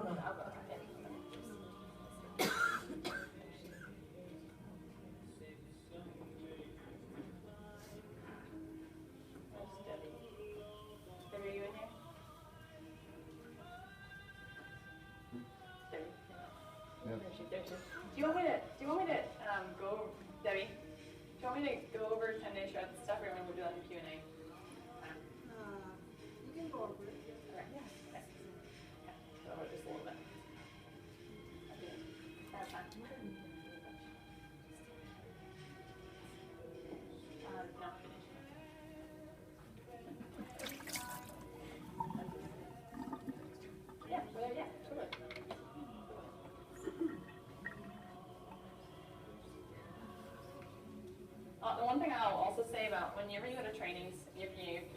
I'll go. Debbie, are you in here? Debbie? Yep. There she is. Do you want me to go, Debbie? Do you want me to go over 10-day shred stuff, or do you want me to do that in Q&A? You can go over it. Okay. Yeah. Okay. Go over just a little bit. That's fine. No. Yeah, well, yeah, totally. The one thing I'll also say about whenever you go to trainings, you're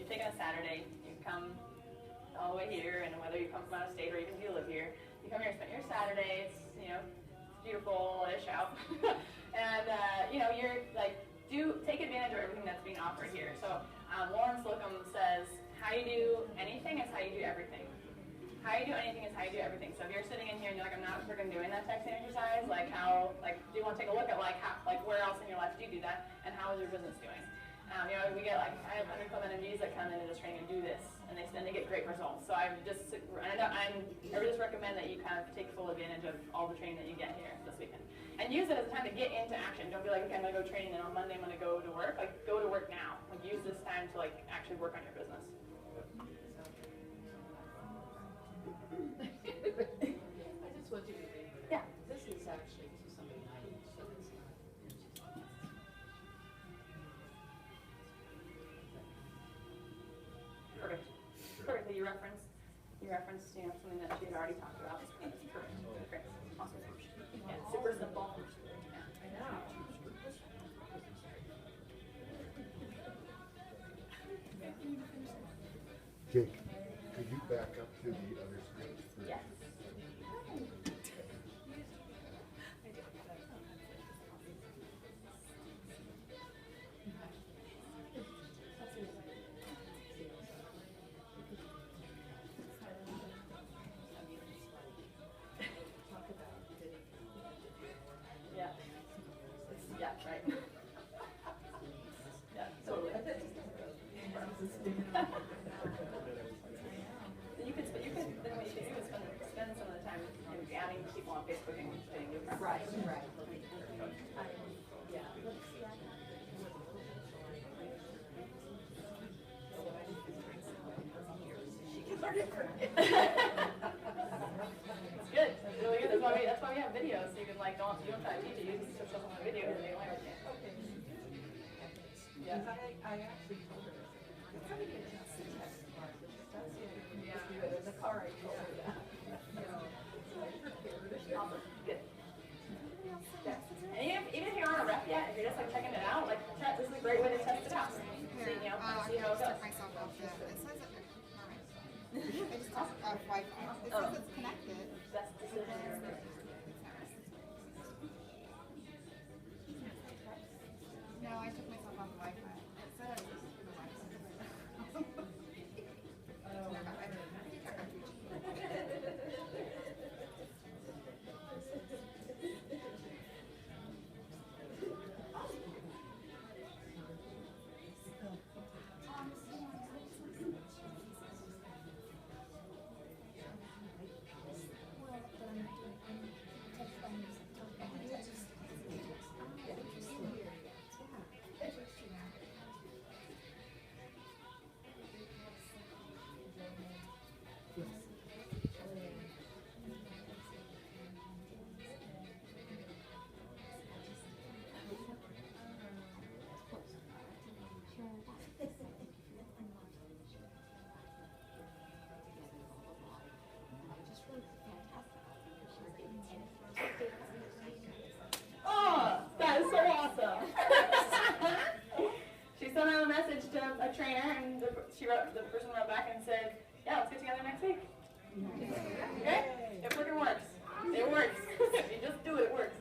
taking a Saturday, you come all the way here, and whether you come from out of state or even if you live here, you come here, spend your Saturday, it's, beautiful-ish out, and, you're like, take advantage of everything that's being offered here. So Lawrence Slocum says, how you do anything is how you do everything. How you do anything is how you do everything. So if you're sitting in here and you're like, I'm not freaking doing that texting exercise, do you want to take a look at where else in your life do you do that, and how is your business doing? We get I have Club NMGs that come into this training and do this, and they get great results. So I would just recommend that you kind of take full advantage of all the training that you get here this weekend, and use it as a time to get into action. Don't be like, okay, I'm gonna go training, and on Monday I'm gonna go to work. Go to work now. Use this time to actually work on your business. I just want you to think. Yeah. This is actually to somebody I know, so it's not. Perfect. Perfect. So you referenced something that she had already talked about. That's perfect. Great. Awesome. Yeah, super simple. Yeah. I know. Jake, could you back up to the other screen? Yes. Yeah. Yeah, right. Yeah, totally. You could then what you could do is spend some of the time adding people on Facebook and getting new friends. Right. Yeah. It's good. It's really good. That's why we have videos. So you can you don't have to teach it. You just put stuff on the video and they learn it. Yeah. I actually told her, it's not even just the text part, but she does it. Yeah. In the car, I told her that. Awesome. Good. Yeah. And even if you aren't a rep yet, if you're just checking it out, this is a great way to test it out. Here, See how I it goes. took myself off the, it says it, I just took off Wi-Fi. It says it's connected. Best decision. No, I took myself off Wi-Fi. It said I was using the Wi-Fi. Oh, that is so awesome. She sent out a message to a trainer, and the person wrote back and said, yeah, let's get together next week. Okay? It freaking works. It works. You just do it, it works.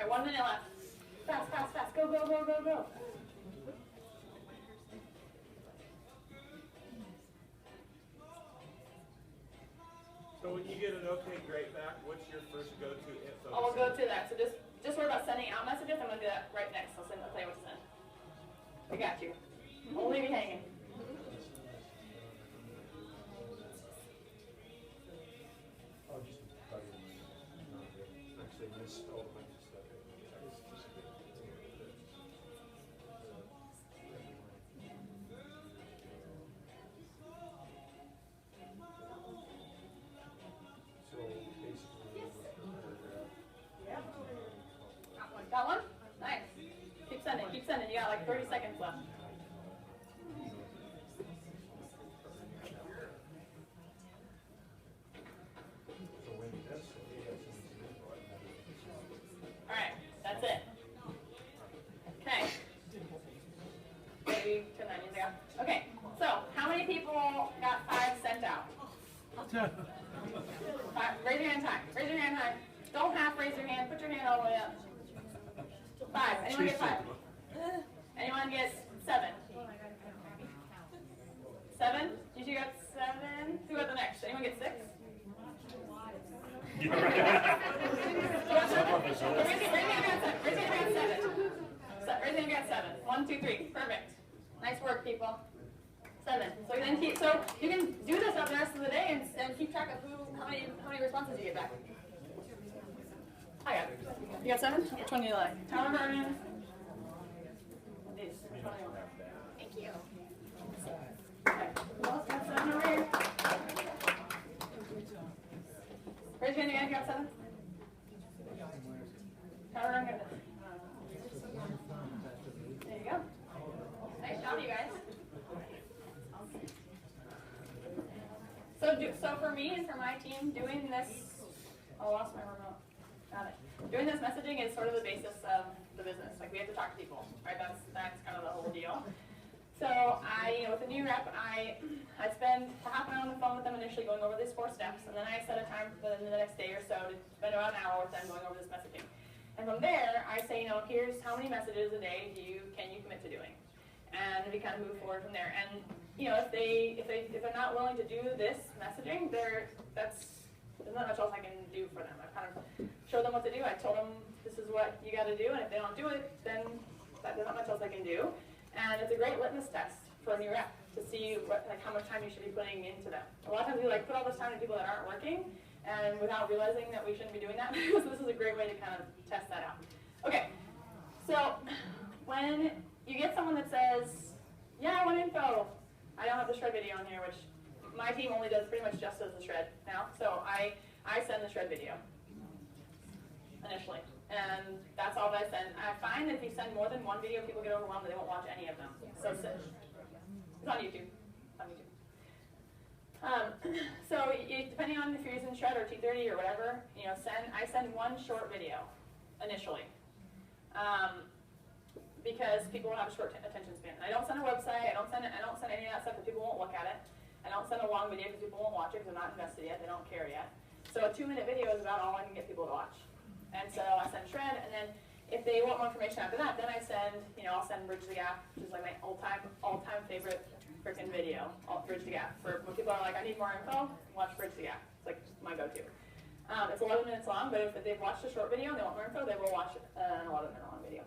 right, 1 minute left. Fast, fast, fast. Go, go, go, go, go. So when you get an okay, great back, what's your first go-to info? I will go to that. So just worry about sending out messages. I'm going to do that right next. I'll tell you what to send. I got you. Won't leave you hanging. I'll just tell you. Actually, missed all a bunch of stuff. So basically, Got one? Nice. Keep sending, keep sending. You got like 30 seconds left. All right, that's it. Okay. Maybe turn that music off. Okay, so how many people got 5 sent out? Raise your hand high. Raise your hand high. Don't half raise your hand. Put your hand all the way up. 5. Anyone get 5? Anyone get 7? 7? You two got 7? Who got the next? Anyone get 6? Raise your hand 7. Raise your hand 7. Raise your hand 7. 1, 2, 3. Perfect. Nice work, people. 7. So then you can do this up the rest of the day and keep track of how many responses you get back. I got it. You got 7? Which one do you like? Tower Guardian? These. Which one do you want? Thank you. Okay. Who else got 7 over here? Raise your hand again if you got 7. Tower Guardian. There you go. Nice job, you guys. So for me and for my team, doing this, I lost my remote. Got it. Doing this messaging is sort of the basis of the business. Like we have to talk to people, right? That's kind of the whole deal. So with a new rep, I spend half an hour on the phone with them initially going over these 4 steps, and then I set a time for the next day or so to spend about an hour with them going over this messaging. And from there, I say, here's how many messages a day can you commit to doing, and we kind of move forward from there. And if they're not willing to do this messaging, there's not much else I can do for them. I kind of showed them what to do. I told them this is what you got to do, and if they don't do it, then there's not much else I can do. And it's a great litmus test for a new rep to see how much time you should be putting into them. A lot of times we put all this time into people that aren't working, and without realizing that we shouldn't be doing that. So this is a great way to kind of test that out. Okay, so when you get someone that says, yeah, I want info. I don't have the shred video on here, which my team only does pretty much just as the shred now. So I send the shred video initially, and that's all that I send. I find that if you send more than 1 video, people get overwhelmed and they won't watch any of them. So it's on YouTube. It's on YouTube. Depending on if you're using Shred or T30 or whatever, I send 1 short video initially. Because people have a short attention span. I don't send a website. I don't send any of that stuff because people won't look at it. I don't send a long video because people won't watch it because they're not invested yet. They don't care yet. So a 2-minute video is about all I can get people to watch. And so I send Shred, and then if they want more information after that, then I send, I'll send Bridge the Gap, which is like my all-time favorite freaking video, Bridge the Gap. For when people are like, I need more info, watch Bridge the Gap. It's like my go-to. It's 11 minutes long, but if they've watched a short video and they want more info, they will watch an 11-minute long video.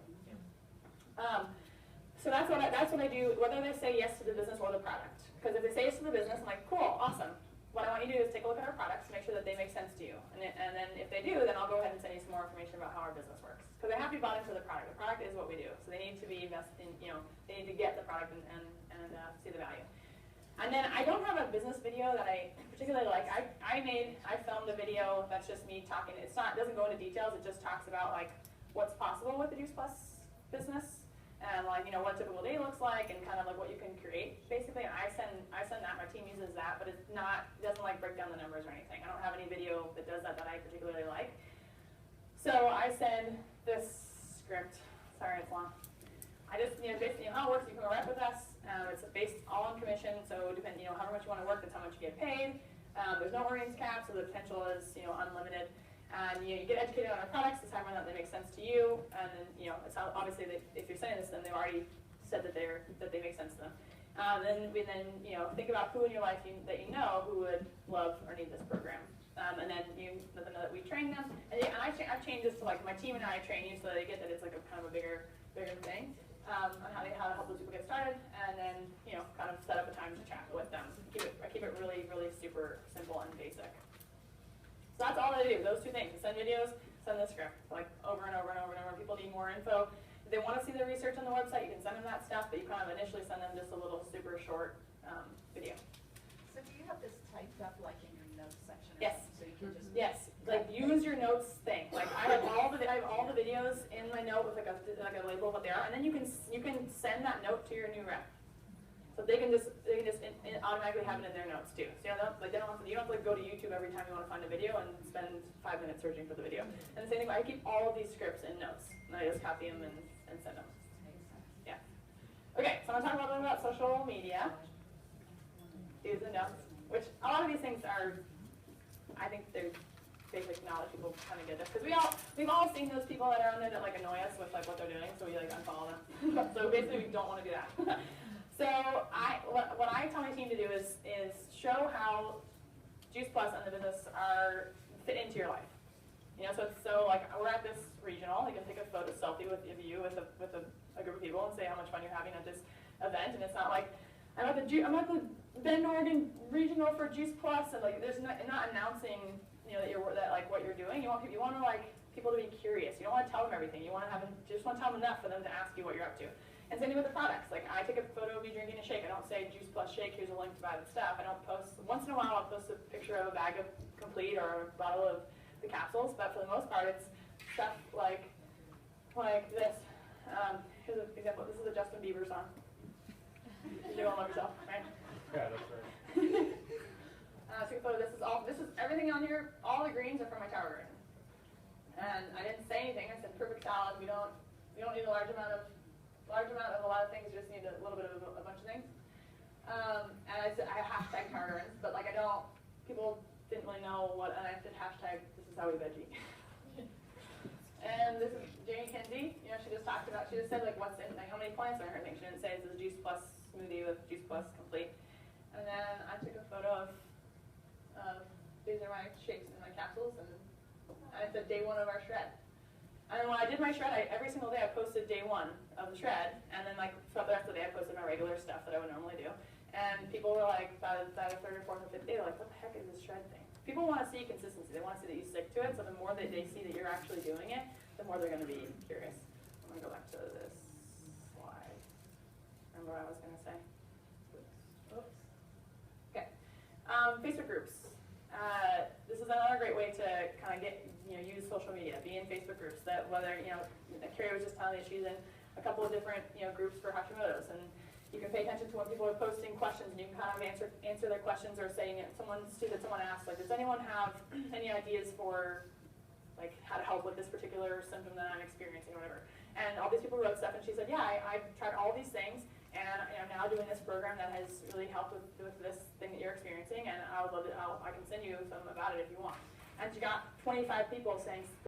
So that's what I do, whether they say yes to the business or the product. Because if they say yes to the business, I'm like, cool, awesome. What I want you to do is take a look at our products to make sure that they make sense to you. And then if they do, then I'll go ahead and send you some more information about how our business works. Because they have to be bought into the product. The product is what we do. So they need to be invested in, they need to get the product and see the value. And then I don't have a business video that I particularly like. I filmed a video that's just me talking. It doesn't go into details. It just talks about like what's possible with the Juice Plus business. And what a typical day looks like, and kind of like what you can create, basically. And I send that. My team uses that, but it doesn't like break down the numbers or anything. I don't have any video that does that I particularly like. So I send this script. Sorry, it's long. I just basically how it works. You come rep with us. It's based all on commission. So depending however much you want to work, that's how much you get paid. There's no earnings cap, so the potential is unlimited. And and you get educated on our products, decide whether or not they make sense to you, and then, it's obviously if you're sending this to them, they've already said that they make sense to them. Then we think about who in your life that you know who would love or need this program. And then you let them know that we train them. And I've changed this to like my team and I train you so that they get that it's like a kind of a bigger thing on how to help those people get started. And then kind of set up a time to chat with them. I keep it really, really super simple and basic. So that's all I do. Those two things: send videos, send the script, like over and over and over and over. People need more info. If they want to see the research on the website, you can send them that stuff, but you kind of initially send them just a little super short video. So do you have this typed up like in your notes section? Or Yes. something, so you can just Yes, like use your notes thing. Like I have all the videos in my note with like a label of what they are, and then you can send that note to your new rep. So they can just automatically have it in their notes too. So you don't have to go to YouTube every time you want to find a video and spend 5 minutes searching for the video. And the same thing, I keep all of these scripts in notes, and I just copy them and send them. Yeah. Okay, so I'm gonna talk a little bit about social media. Do's and don'ts, which a lot of these things are, I think they're basic knowledge. People kind of get this because we've all seen those people that are on there that like annoy us with like what they're doing, so we like unfollow them. So basically, we don't want to do that. So what I tell my team to do is show how Juice Plus and the business fit into your life. So like we're at this regional. You can take a photo selfie with you with a group of people and say how much fun you're having at this event. And it's not like I'm at the Bend, Oregon regional for Juice Plus, and like there's not announcing that like what you're doing. You want to like people to be curious. You don't want to tell them everything. You just want to tell them enough for them to ask you what you're up to. And same thing with the products. Like I take a photo of you drinking a shake. I don't say Juice Plus Shake, here's a link to buy the stuff. I don't post, once in a while I'll post a picture of a bag of Complete or a bottle of the capsules, but for the most part it's stuff like this. Here's an example. This is a Justin Bieber song. You don't love yourself, right? Yeah, that's right. Took a photo. This is everything on here. All the greens are from my tower garden. And I didn't say anything. I said perfect salad. We don't need a large amount of a lot of things. You just need a little bit of a bunch of things. And I said I hashtag tower gardens, but like people didn't really know what, and I said hashtag this is how we veggie. And this is Jamie Kinsey. She just said like what's in, like how many plants are in her thing. She didn't say this is a Juice Plus smoothie with Juice Plus Complete. And then I took a photo of these are my shakes and my capsules, and I said day 1 of our shred. And then when I did my shred, every single day I posted day 1 of the shred, and then like throughout the rest of the day I posted my regular stuff that I would normally do. And people were like, by the 3rd or 4th or 5th day, they're like, what the heck is this shred thing? People want to see consistency. They want to see that you stick to it, so the more that they see that you're actually doing it, the more they're going to be curious. I'm going to go back to this slide. Remember what I was going to say? Oops. Okay. Facebook groups. This is another great way to kind of use social media, be in Facebook groups. That whether Carrie was just telling me she's in a couple of different groups for Hashimoto's, and you can pay attention to when people are posting questions, and you can kind of answer their questions, or saying someone asked like, does anyone have any ideas for like how to help with this particular symptom that I'm experiencing or whatever? And all these people wrote stuff, and she said, yeah, I've tried all these things, and I'm now doing this program that has really helped with this thing that you're experiencing, and I would love it. I can send you some about it if you want. And she got 25 people saying